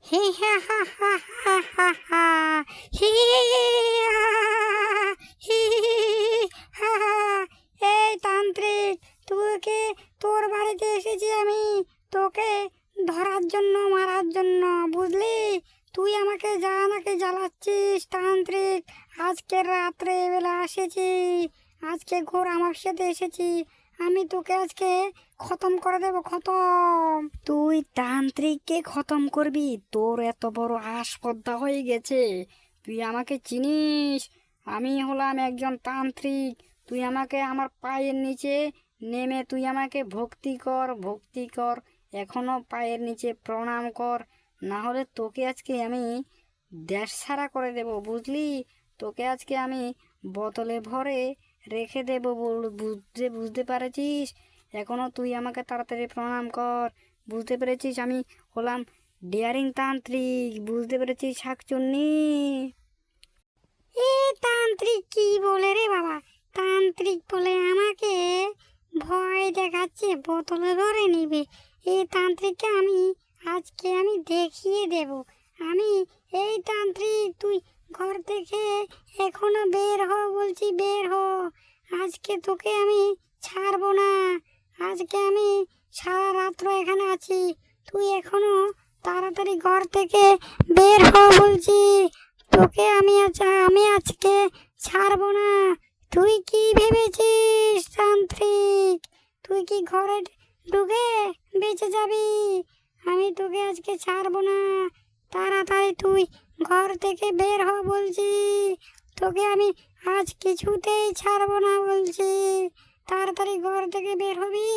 হি হা হা হা হা হা হা হি হা হি হা হা। এই তান্ত্রিক, তোকে তোর বাড়িতে এসেছি আমি তোকে ধরার জন্য, মারার জন্য, বুঝলি? তুই আমাকে জ্বালাচ্ছিস তান্ত্রিক। আজকে রাত্রে বেলা এসেছি, আজকে ঘোর আমার সাথে এসেছি, আমি তোকে আজকে খতম করে দেব, খতম। তুই তান্ত্রিককে খতম করবি? তোর এত বড় আসপদ্দা হয়ে গেছে? তুই আমাকে চিনিস? আমি হলাম একজন তান্ত্রিক। তুই আমাকে আমার পায়ের নিচে নেমে তুই আমাকে ভক্তি কর, ভক্তি কর, এখনো পায়ের নিচে প্রণাম কর, না হলে তোকে আজকে আমি দেশ ছাড়া করে দেব, বুঝলি? তোকে আজকে আমি বোতলে ভরে রেখে দেবো, বুঝতে পেরেছিস? এখনো তুই আমাকে তাড়াতাড়ি প্রণাম কর, বুঝতে পেরেছিস? আমি হলাম ডেয়ারিং তান্ত্রিক, বুঝতে পেরেছিস শাকচুন্নি? এ তান্ত্রিক কি বলে রে বাবা? তান্ত্রিক বলে আমাকে ভয় দেখাচ্ছে, বোতলে ভরে নিবে। এই তান্ত্রিককে আজকে আমি দেখিয়ে দেব। আমি এই তান্ত্রিক, তুই ঘর থেকে এখনো বের হ বলছি, বের হ। আজকে তোকে আমি ছাড়বো না। আজকে আমি সারা রাত্র এখানে আছি, তুই এখনো তাড়াতাড়ি ঘর থেকে বের হ বলছি। তোকে আমি আজকে ছাড়বো না। তুই কি ভেবেছিস তান্ত্রিক? তুই কি ঘরে ঢুকে বেঁচে যাবি? আমি তোকে আজকে ছাড়বো না। তাড়াতাড়ি তুই ঘর থেকে বের হ বলছি। তোকে আমি আজ কিছুতেই ছাড়বো না বলছি। তাড়াতাড়ি ঘর থেকে বের হবি,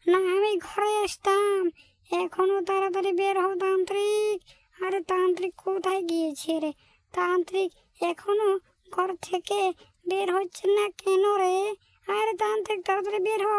না আমি ঘরে আসতাম। এখনো তাড়াতাড়ি বের হ তান্ত্রিক। আরে তান্ত্রিক কোথায় গিয়েছে রে? তান্ত্রিক এখনো ঘর থেকে বের হচ্ছে না কেন রে? আরে তান্ত্রিক তাড়াতাড়ি বের হ।